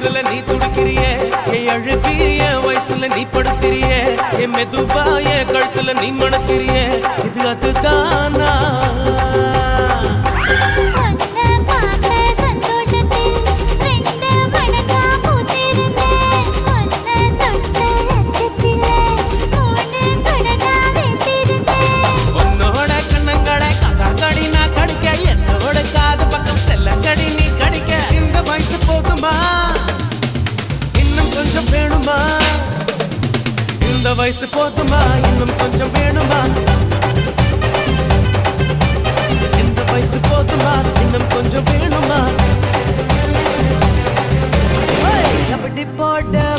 கழுத்துல நீ துடிக்கிறியே என் அழுகி என் வயசுல நீ படுத்திரியே என் மெதுவா என் கழுத்துல நீ மணக்கிறியே இது அதுதானா இந்த வயசு போதுமா இன்னும் கொஞ்சம் வேணுமா இந்த வயசு போதுமா இன்னும் கொஞ்சம் வேணுமா கபடி போட